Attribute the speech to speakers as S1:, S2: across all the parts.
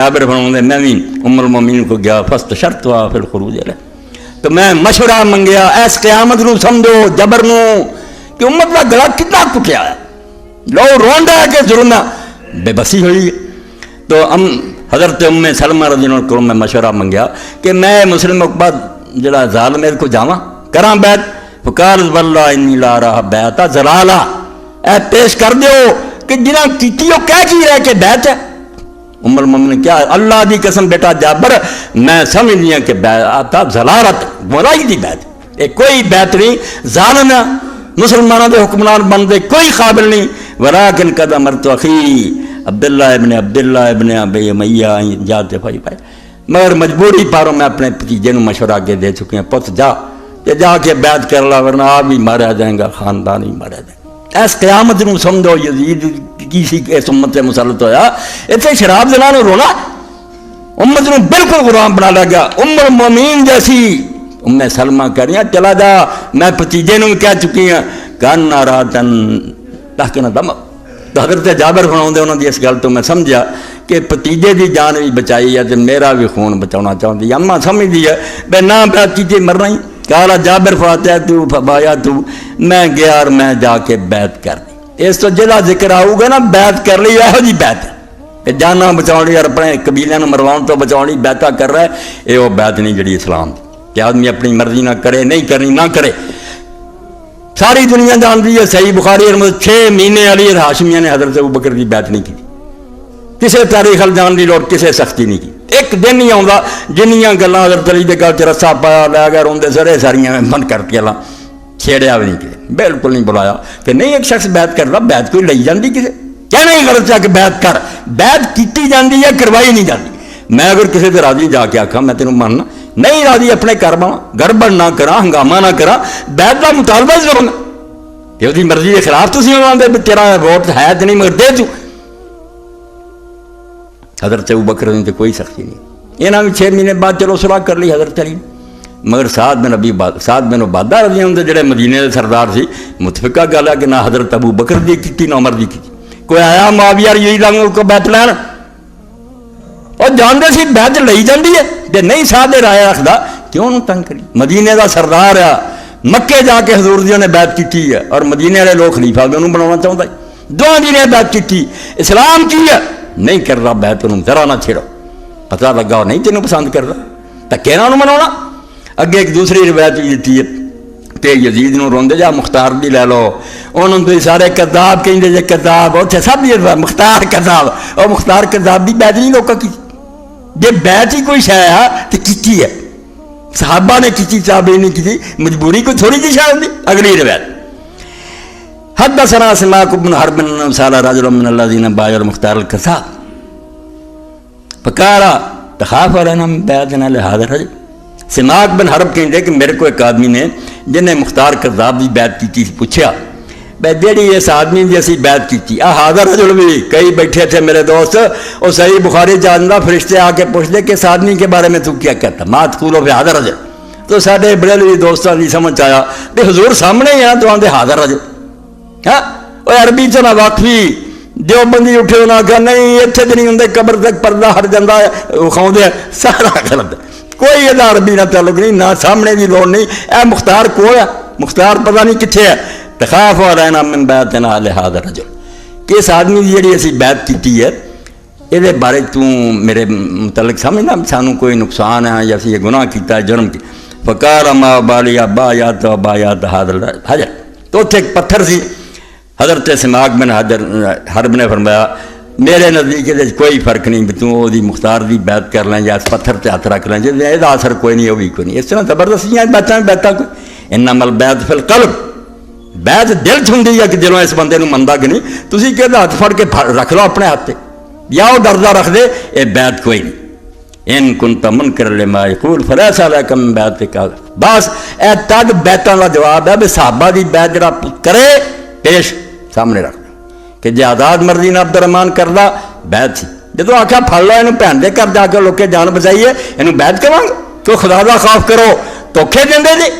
S1: جابر فرماتے میں بھی ام المومنین کو گیا فاستشرتها فی الخروج علیہ، تو میں مشورہ منگیا اس قیامت نو سمجھو جبر نو کہ امت کا گلا کتنا کٹیا ہے، لو رونڈا ہے کہ ظلم بے بسی ہوئی ہے۔ تو حضرت ام سلمہ رضی اللہ عنہ کو میں مشورہ منگیا کہ میں مسلم اقبا جڑا ظالم ہے کو جاواں کراں بیعت، فقال واللہ انی لا رہا بیعتا زلالا، اے پیش کر دیو کہ جنہاں کیتی ہو کہہ کی رہے کہ بیعت ہے۔ ام المومنین کیا اللہ دی قسم بیٹا جابر میں سمجھ لیا کہ بیعت زلالت برائی دی بیعت، ایک کوئی بیعت نہیں، ظالم ہے مسلمانوں دے حکمران بندے کوئی قابل نہیں، ولیکن قد امرت اخی عبداللہ ابن ابی امیہ جاتے پائی پائے، مگر مجبوری پاروں میں اپنے بھتیجے نو مشورہ کے دے چکے ہیں، پت جا کے بیعت کر لا ورنہ آپ بھی مارا جائیں گا، خاندان بھی مارا جائے گا۔ اس قیامت نو سمجھو یزید کسی اس امت سے مسلط ہویا، اتنے شراب دلانا رونا، امت نو بالکل غلام بنا لگا۔ ام المومنین جیسی ام سلمہ کہہ رہی ہیں چلا جا، میں بھتیجے نو کہہ چکی ہیں کان راتن تحقن دم۔ تو حضرت جابر فرماتے انہوں نے اس گل تو میں سمجھا کہ بھتیجے دی جان بھی بچائی ہے تو میرا بھی خون بچانا چاہتی ہے، اماں سمجھتی ہے بے نہ بیعت کیجیے مرنا ہی۔ کہا جابر فرماتا ہے تو فبایا تو میں گیا اور میں جا کے بیعت کر دی۔ اس تو جلا ذکر آؤ گا نا بیعت کر لی، یہو جی بیعت ہے کہ جانا بچاؤنی اور اپنے قبیلے نو مرواؤں تو بچاؤنی بیعتاں کر رہا ہے، یہ وہ بیعت نہیں جڑی اسلام دی کہ آدمی اپنی مرضی نہ کرے، نہیں کرنی نہ کرے۔ ساری دنیا جانتی ہے صحیح بخاری 6 مہینے علی ہاشمیہ نے حضرت ابوبکر کی بیعت نہیں کی، کسی تاریخ جان کی لوڑ کسی سختی نہیں کی، ایک دن نہیں آتا جنیاں گلاں حضرت علی دے گل چ رسا پایا لے گیا روندے سرے ساریاں بند کر کے گلاں چھیڑیا بھی نہیں کسی، بالکل نہیں بلایا کہ نہیں ایک شخص بیعت کرتا، بیعت کوئی لئی جاندی کسی کہنا ہی غلط ہے کہ بیعت کر، بیعت کیتی جاندی ہے کروائی نہیں جاندی۔ میں اگر کسی سے راضی جا کے آکھاں میں تینوں ماننا نہیں راضی، اپنے گھر بنا گڑبڑ نہ کرا، ہنگامہ نہ کرا، بیعت کا مطالبہ ضرور ہے کہ وہ مرضی کے خلاف تھی آتے تیرا ووٹ ہے تو نہیں مگر دے تو۔ حضرت ابوبکر نے تو کوئی سختی نہیں، یہاں بھی 6 مہینے بعد چلو صلاح کر لی حضرت علی، مگر سعد بن عبادہ رضی اللہ عنہ جڑے مدینے کے سردار سی متفقہ گل ہے کہ نہ حضرت ابوبکر دی کی نہ عمر دی کی، کوئی آیا معاویہ یزید کو بیعت لین اور جانتے سی بیعت لئی جاندی ہے جے نہیں سعد رائے رکھدا کیوں انہوں تنگ کری، مدینے کا سردار ہے، مکے جا کے حضور جی نے بیعت کی ہے اور مدینے والے لوگ خلیفہ بھی انہوں بنانا چاہتا ہے، دونوں جی نے بیعت کی، اسلام کی ہے نہیں کر رہا بیعت انہوں ذرا نہ چھیڑو، پتہ لگا نہیں تینوں پسند کر رہا تکے نہ انہوں منانا۔ اگے ایک دوسری روایت بھی دیتی ہے کہ یزید نو روندے جا مختار بھی لے لو، انہوں تو سارے کذاب کہیں جے کذاب اتنے سب یہ مختار کذاب، اور مختار کذاب بھی بیعت نہیں لوگوں کی، جے بیعت ہی کوئی شے ہے تو کی ہے، صحابہ نے کی صحابہ نہیں کی، مجبوری کو تھوڑی جی شاید دی۔ اگلی روایت حدثنا سماک بن حرب سال رجل من الذين بايعوا المختار الكذاب فقال تخاف علينا من بیعتنا لهذا الرجل۔ سماک بن حرب کہتے کہ میرے کو ایک آدمی نے جنہیں مختار کذاب کی بیعت کی پوچھا بھائی جیڑی اس آدمی کی اسی بیعت کی حاضر رجل بھی کئی بیٹھے تھے میرے دوست، اور صحیح بخاری جاننا فرشتے آ کے پوچھ دے کہ اس آدمی کے بارے میں تو کیا کہتا مات کولو بھی حاضر رجل، تو سارے بڑے دوستوں نہیں سمجھ آیا کہ حضور سامنے ہی ہیں تو آدھے حاضر رجل، ہاں وہ عربی چ نہ واقفی جو بندی اٹھے انہوں نے کہا نہیں اتنے تو نہیں ہوں قبر تک پردہ ہٹ جاتا ہے وکھاؤں سارا غلط ہے، کوئی یہ عربی نہ تعلق نہیں، نہ سامنے کی لوڑ نہیں، اے مختار کو ہے، مختار پتہ نہیں کتنے ہے، تخاف علینا من بیعتنا لہذا الرجل کہ اس آدمی کی جڑی اسی بیعت کی ہے یہ بارے تو میرے متعلق سمجھنا سانوں کوئی نقصان ہے یا اسی یہ گناہ کیتا ہے جرم کی۔ فقال ما بالی ابایات و ابایات هذا الحجر، تو اتنے ایک پتھر سی، حضرت سماک بن حرب نے فرمایا میرے نزدیک کوئی فرق نہیں بھی تو دی مختار دی بیعت کر لیں یا اس پتھر تے ہاتھ رکھ لیں جی یہ اثر کوئی نہیں، وہ بھی کوئی نہیں، اس طرح زبردستیاں بیعتاں کوئی انما البیعت فی القلب، بیعت دل چ ہوندی ہے کہ دلوں اس بندے نوں مندا کہ نہیں، تسی کہ ہاتھ پھڑ کے رکھ لو اپنے ہاتھ تے یا وہ ڈردا رکھ دے، یہ بیعت کوئی نہیں۔ ان کنت منکر لما یقول فلیس علیک من بیعتک، بس اے تک بیعتاں دا جواب ہے بھی صحابہ دی بیعت جڑا کرے پیش سامنے رکھ کہ جی آزاد مرضی نے عبد الرحمان کردہ بیعت سی، جدو آخیا پھڑ لو یہ بھن دے کر جا کے لوگ جان بچائیے یہ بیعت کروں گے تو خدا دا خوف کرو دھوکھے دیں جی۔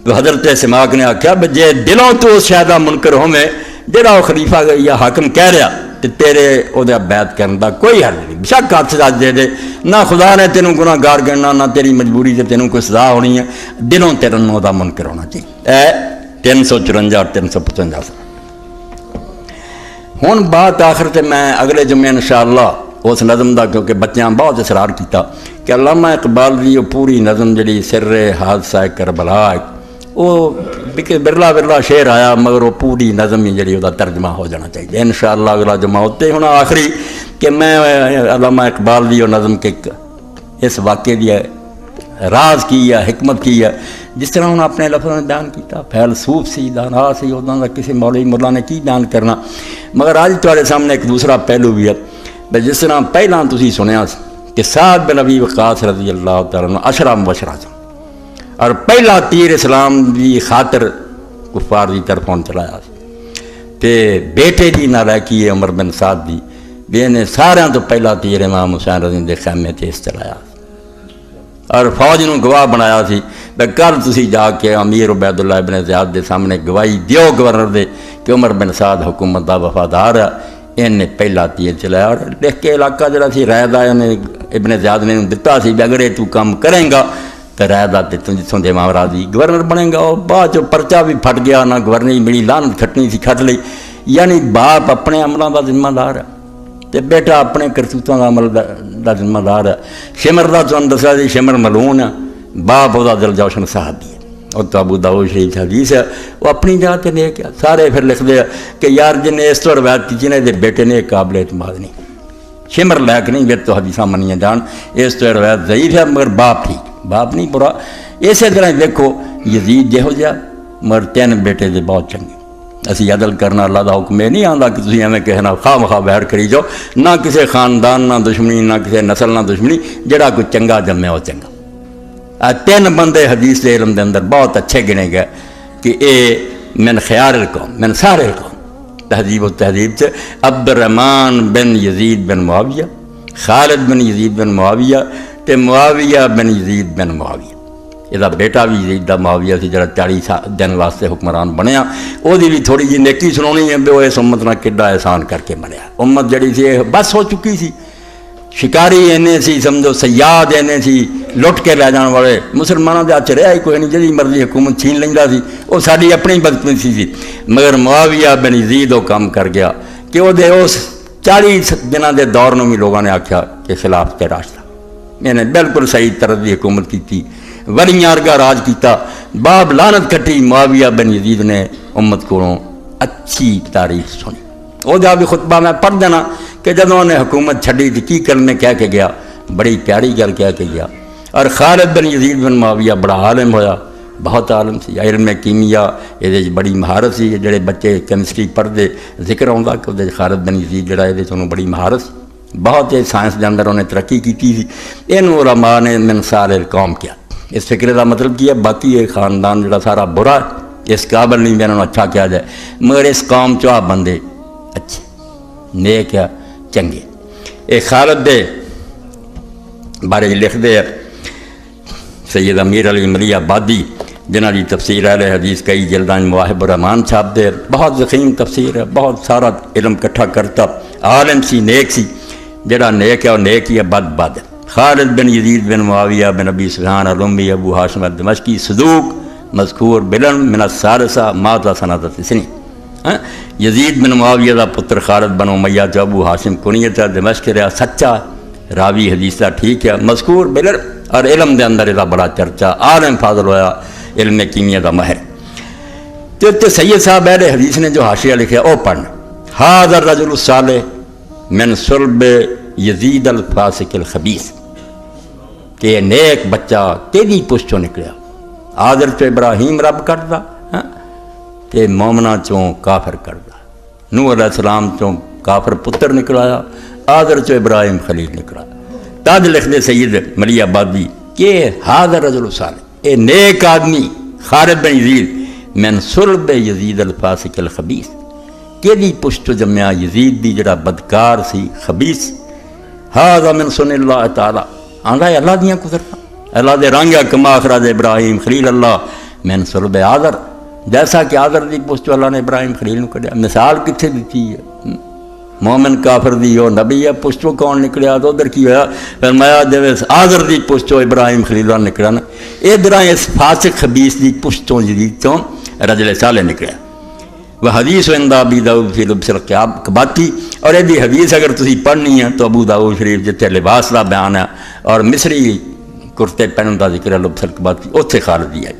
S1: تو حضرت سماک نے آخیا جی دلوں تو اس شاید منکر ہوئے جہاں وہ خلیفہ یا حاکم کہہ رہا تے تیرے او دے بیعت کرن دا کوئی حل نہیں. بشک ہاتھ سج دے دے، نہ خدا نے تینوں گناہ گار کرنا، نہ تیری مجبوری سے تینوں کوئی سزا ہونی ہے، دلوں تیرے نو دا منکر ہونا چاہیے. اے 354 اور 355. ہن بات آخر تے میں اگلے جمعے انشاءاللہ اس نظم دا، کیونکہ بچیاں بہت اصرار کیتا کہ علامہ اقبال دی پوری نظم جڑی سر حادثہ کربلا، وہ برلا برلا شعر آیا، مگر وہ پوری نظم ہی جڑی وہ ترجمہ ہو جانا چاہیے انشاءاللہ اگلا جمعہ ہوتے. ہوں آخری کہ میں علامہ اقبال دی وہ نظم کے اس واقعے دی راز کی یا حکمت کی ہے، جس طرح انہوں نے اپنے لفظوں نے بیان کیتا، فیلسوف سی، دانا سی، ادھر کا کسی مولوی ملا نے کی بیان کرنا. مگر آج تھوڑے سامنے ایک دوسرا پہلو بھی ہے، جس طرح پہلاں تسی سنیا کہ سعد بن ابی وقاص رضی اللہ تعالیٰ عنہ عشرہ مبشرہ سے، اور پہلا تیر اسلام دی خاطر کفار دی طرفوں چلایا تے بیٹے دی نالائکی ہے عمر بن سعد دی، بے نے سارے تو پہلا تیر امام حسین رضی اللہ خیمے تے اس چلایا اور فوج نو گواہ بنایا سی. کل تسی جا کے امیر عبید اللہ ابن زیاد دے سامنے گواہی دیو گورنر دے کہ عمر بن سعد حکومت دا وفادار ہے، ان نے پہلا تیر چلایا. اور دیکھ کے علاقہ جڑا سی رائے دا ابن زیاد نے دتا سی، اگر یہ تو کام کریں گا تو رائے دا تے جتوں دے امام راضی گورنر بنے گا. اور بعد جو پرچہ بھی پھٹ گیا، نہ گورنری ملی، لعنت کھٹنی سی کھٹ لئی. یعنی باپ اپنے عملوں دا ذمہ دار ہے تے بیٹا اپنے کرتوتوں دا عمل دا ذمہ دار ہے. شمر دا تمہیں دسیا جی شمر ملعون ہے، باپ وہ دل جوشن صحابی ہے، اور تو ابو داؤد شریف حدیث ہے، وہ اپنی جگہ تے نیک ہے. سارے پھر لکھ دے کہ یار جن نے اس طور روایت کی جنہیں دے بیٹے نے قابل اعتماد نہیں، شمر لائق نہیں، پھر تو حدیثاں منیاں جان، اس طور روایت ضعیف ہے، مگر باپ ٹھیک، باپ نہیں برا. اسی طرح دیکھو یزید جہو جہا، مگر 3 بیٹے دے بہت چنگے. اسی عدل کرنا اللہ دا حکم یہ نہیں آتا کہ تسی ایویں کہنا خواہ مخواہ بہر کری جاؤ، نہ کسی خاندان نہ دشمنی، نہ کسی نسل نہ دشمنی، جڑا کوئی چنگا جمے وہ چنگا. 3 بندے حدیث دے علم دے اندر بہت اچھے گنے گئے کہ اے من خیار القوم، من سار القوم. تہذیب و تہذیب سے عبد الرحمن بن یزید بن معاویہ، خالد بن یزید بن معاویہ تے معاویہ بن یزید بن معاویہ. یہ بیٹا بھی یزید دا معاویہ سی جڑا 40 دن واسطے حکمران بنیا. وہ بھی تھوڑی جی نیکی سنونی ہے، وہ اس امت نہ کڈا احسان کر کے مریا. امت جڑی سی بس ہو چکی سی، شکاری اینے سی سمجھو، سیاد اینے سی، لٹ کے لے جان والے. مسلمانوں کے ہاتھ رہا ہی کوئی نہیں، جی مرضی حکومت چھین لینا سی، وہ ساری اپنی بدقسمتی سی. مگر معاویہ بن یزید وہ کام کر گیا کہ وہ اس 40 دنوں کے دور میں بھی لوگوں نے آخیا کہ خلاف تے راستہ، میں نے بالکل صحیح طرح کی حکومت کی، ولیاں ورگا راج کیتا. باب لعنت کٹی معاویہ بن یزید نے امت کو اچھی تعریف سنی. وہ جا بھی خطبہ میں پڑھ دینا کہ جدوں نے حکومت چھڈی تھی کی کرنے کہہ کے گیا، بڑی پیاری گل کہہ کے گیا. اور خالد بن یزید بن معاویہ بڑا عالم ہویا، بہت عالم سی، علم کیمیا یہ بڑی مہارت سی. جڑے بچے کیمسٹری پڑھتے ذکر آتا کہ وہ خالد بن یزید جڑا یہ بڑی مہارت سی، بہت سائنس کے اندر انہیں ترقی کی تھی. ان علماء نے من سار القوم کیا. اس فکر کا مطلب کیا باقی یہ خاندان جڑا سارا برا، اس قابل نہیں میں انہوں اچھا کیا جائے، مگر اس قوم چاہ بندے اچھے نیک ہے چنگے. یہ خالد دے بارے لکھ دے سید امیر علی ملی آبادی، جنہ کی تفسیر اہل حدیث کئی جلدان مواہب الرحمان چھاپ دے، بہت ضخیم تفسیر ہے، بہت سارا علم کٹھا کرتا، عالم سی، نیک سی. جڑا نیک ہے اور نیک ہی ہے، بد بد. خالد بن یزید بن معاویہ بن ابی سفیان الرومی ابو ہاشم الدمشقی صدوق مذکور بلن من الثالثہ مات سنۃ 90. یزید بن معاویہ دا پتر خالد بن امیہ جو ابو ہاشم کنیت دمشق رہا، سچا راوی حدیث دا ٹھیک ہے، مذکور بلن، اور علم دے اندر دا بڑا چرچا، عالم فاضل ہویا، علم کیمیا دا ماہر. تو سید صاحب اہل حدیث نے جو حاشیہ لکھا او پڑھنا. ھذا الرجل الصالح من صلب یزید الفاسق الخبیث، کہ نیک بچہ تیری پشتوں نکلیا. آدر چو ابراہیم رب کردا تے مومنہ چوں کافر کردا. نوح علیہ السلام چوں کافر پتر نکلایا، آدر چو ابراہیم خلیل نکلا. تاج لکھ دے سید ملی آبادی کہ ھذا الرجل الصالح، اے نیک آدمی خالد بن یزید من صلب یزید الفاسق الخبیث، کہ پشت جمیا یزید دی جڑا بدکار سی، خبیث. ھذا من سن اللہ تعالی، آندا ہے اللہ دیاں قدرتاں، اللہ دے رنگ کما اخرج ابراہیم خلیل اللہ من صلب آدر، جیسا کہ آدر دی پشت اللہ نے ابراہیم خلیل نو کڈیا. مثال کتنے دیتی ہے؟ مومن کافر دی وہ نبی ہے، پشتوں کون نکلیا تو ادھر کی ہوا؟ فرمایا جب آذر دی پشتوں ابراہیم خلیل اللہ نکلا نا، ادھر اس فاسق خبیث دی پشتوں جدید تو رجل صالح نکلیا۔ وہ حدیث عند ابی داؤد فی لبس القباتی، اور یہ حدیث اگر تسی پڑھنی ہے تو ابو داؤد شریف جتنے لباس کا بیان ہے اور مصری کرتے پہنن کا ذکر ہے لبس القباتی، اتنے خالدی ہے۔